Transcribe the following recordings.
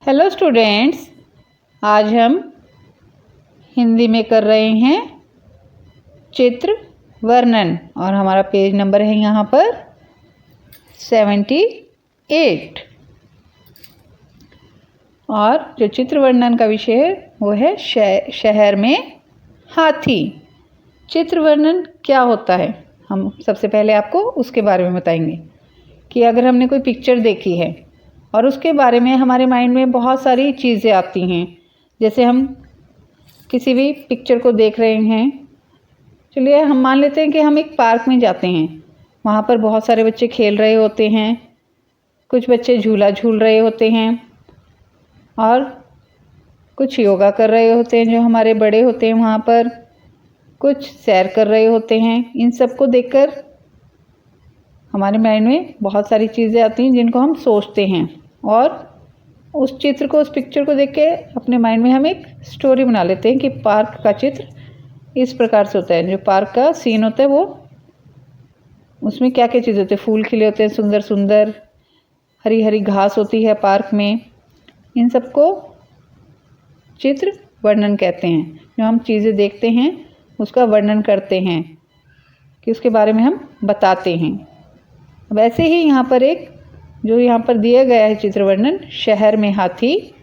Hello students, आज हम हिंदी में कर रहे हैं चित्र वर्णन और हमारा पेज नंबर है यहाँ पर 78। और जो चित्र वर्णन का विषय है वो है शहर में हाथी। चित्र वर्णन क्या होता है, हम सबसे पहले आपको उसके बारे में बताएंगे कि अगर हमने कोई पिक्चर देखी है और उसके बारे में हमारे माइंड में बहुत सारी चीज़ें आती हैं। जैसे हम किसी भी पिक्चर को देख रहे हैं, चलिए हम मान लेते हैं कि हम एक पार्क में जाते हैं, वहाँ पर बहुत सारे बच्चे खेल रहे होते हैं, कुछ बच्चे झूला झूल रहे होते हैं और कुछ योगा कर रहे होते हैं जो हमारे बड़े होते हैं, वहाँ पर कुछ सैर कर रहे होते हैं। इन सब को देखकर हमारे माइंड में बहुत सारी चीज़ें आती हैं जिनको हम सोचते हैं और उस चित्र को, उस पिक्चर को देख के अपने माइंड में हम एक स्टोरी बना लेते हैं कि पार्क का चित्र इस प्रकार से होता है। जो पार्क का सीन होता है वो, उसमें क्या क्या चीज़ होती है, फूल खिले होते हैं, सुंदर सुंदर हरी हरी घास होती है पार्क में। इन सबको चित्र वर्णन कहते हैं। जो हम चीज़ें देखते हैं उसका वर्णन करते हैं कि उसके बारे में हम बताते हैं। वैसे ही यहाँ पर एक जो यहाँ पर दिया गया है चित्र वर्णन, शहर में हाथी,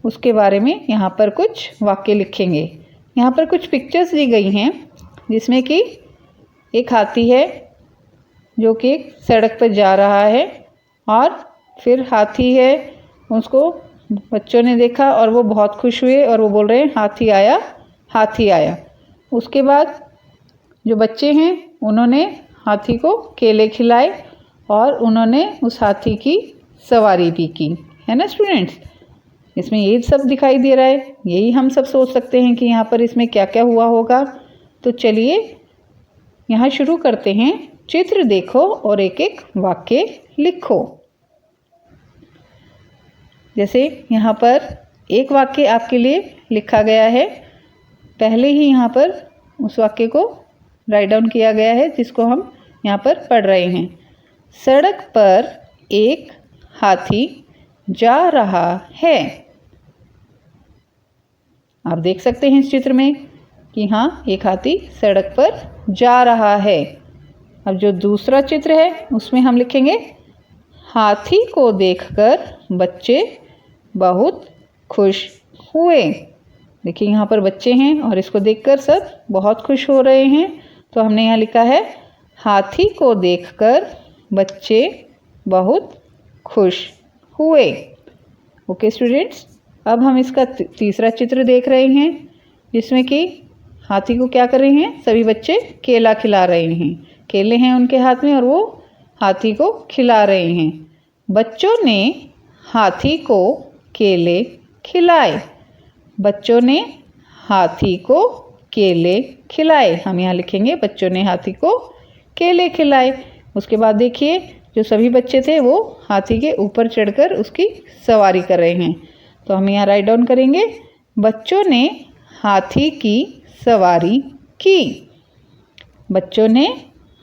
उसके बारे में यहाँ पर कुछ वाक्य लिखेंगे। यहाँ पर कुछ पिक्चर्स दी गई हैं जिसमें कि एक हाथी है जो कि एक सड़क पर जा रहा है और फिर हाथी है, उसको बच्चों ने देखा और वो बहुत खुश हुए और वो बोल रहे हैं हाथी आया, हाथी आया। उसके बाद जो बच्चे हैं उन्होंने हाथी को केले खिलाए और उन्होंने उस हाथी की सवारी भी की, है ना स्टूडेंट्स। इसमें ये सब दिखाई दे रहा है, यही हम सब सोच सकते हैं कि यहाँ पर इसमें क्या क्या हुआ होगा। तो चलिए यहाँ शुरू करते हैं। चित्र देखो और एक एक वाक्य लिखो। जैसे यहाँ पर एक वाक्य आपके लिए लिखा गया है, पहले ही यहाँ पर उस वाक्य को राइट डाउन किया गया है जिसको हम यहाँ पर पढ़ रहे हैं। सड़क पर एक हाथी जा रहा है। आप देख सकते हैं इस चित्र में कि हाँ, एक हाथी सड़क पर जा रहा है। अब जो दूसरा चित्र है उसमें हम लिखेंगे हाथी को देखकर बच्चे बहुत खुश हुए। देखिए यहाँ पर बच्चे हैं और इसको देखकर सब बहुत खुश हो रहे हैं। तो हमने यहाँ लिखा है हाथी को देखकर बच्चे बहुत खुश हुए। ओके स्टूडेंट्स, अब हम इसका तीसरा चित्र देख रहे हैं जिसमें कि हाथी को क्या कर रहे हैं, सभी बच्चे केला खिला रहे हैं। केले हैं उनके हाथ में और वो हाथी को खिला रहे हैं। बच्चों ने हाथी को केले खिलाए। बच्चों ने हाथी को केले खिलाए। हम यहाँ लिखेंगे बच्चों ने हाथी को केले खिलाए। उसके बाद देखिए जो सभी बच्चे थे वो हाथी के ऊपर चढ़कर उसकी सवारी कर रहे हैं। तो हम यहाँ राइट डाउन करेंगे बच्चों ने हाथी की सवारी की। बच्चों ने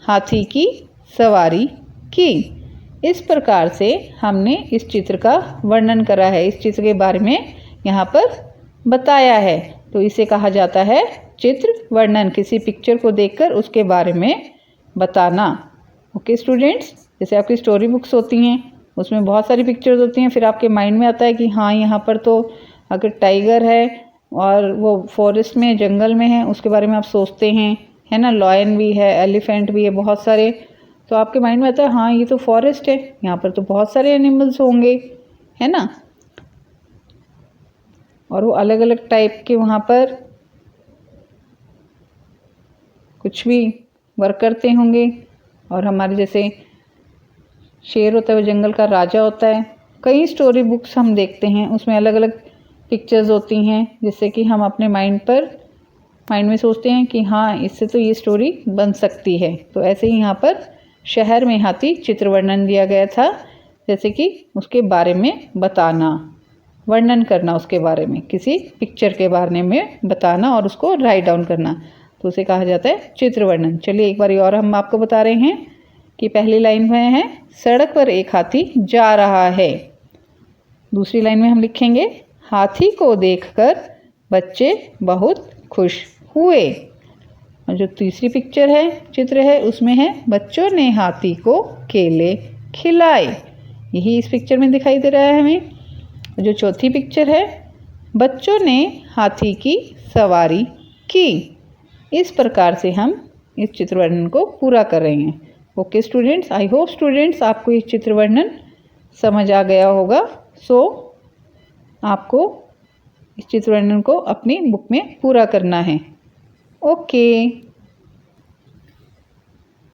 हाथी की सवारी की। इस प्रकार से हमने इस चित्र का वर्णन करा है, इस चित्र के बारे में यहाँ पर बताया है। तो इसे कहा जाता है चित्र वर्णन। किसी पिक्चर को देखकर उसके बारे में बताना। ओके स्टूडेंट्स, जैसे आपकी स्टोरी बुक्स होती हैं उसमें बहुत सारी पिक्चर्स होती हैं, फिर आपके माइंड में आता है कि हाँ यहाँ पर तो अगर टाइगर है और वो फॉरेस्ट में, जंगल में है, उसके बारे में आप सोचते हैं, है ना। लॉयन भी है, एलिफेंट भी है, बहुत सारे। तो आपके माइंड में आता है हाँ ये तो फॉरेस्ट है, यहाँ पर तो बहुत सारे एनिमल्स होंगे, है ना। और वो अलग अलग टाइप के वहाँ पर कुछ भी वर्क करते होंगे। और हमारे जैसे शेर होता है वो जंगल का राजा होता है। कई स्टोरी बुक्स हम देखते हैं उसमें अलग अलग पिक्चर्स होती हैं जिससे कि हम अपने माइंड में सोचते हैं कि हाँ इससे तो ये स्टोरी बन सकती है। तो ऐसे ही यहाँ पर शहर में हाथी चित्र वर्णन दिया गया था, जैसे कि उसके बारे में बताना, वर्णन करना, उसके बारे में किसी पिक्चर के बारे में बताना और उसको राइट डाउन करना, तो उसे कहा जाता है चित्र वर्णन। चलिए एक बार और हम आपको बता रहे हैं कि पहली लाइन में है सड़क पर एक हाथी जा रहा है। दूसरी लाइन में हम लिखेंगे हाथी को देखकर बच्चे बहुत खुश हुए। और जो तीसरी पिक्चर है, चित्र है, उसमें है बच्चों ने हाथी को केले खिलाए। यही इस पिक्चर में दिखाई दे रहा है हमें। जो चौथी पिक्चर है, बच्चों ने हाथी की सवारी की। इस प्रकार से हम इस चित्र वर्णन को पूरा कर रहे हैं। Okay students, I hope students आपको ये चित्र वर्णन समझ आ गया होगा। सो आपको इस चित्र वर्णन को अपनी बुक में पूरा करना है। ओके।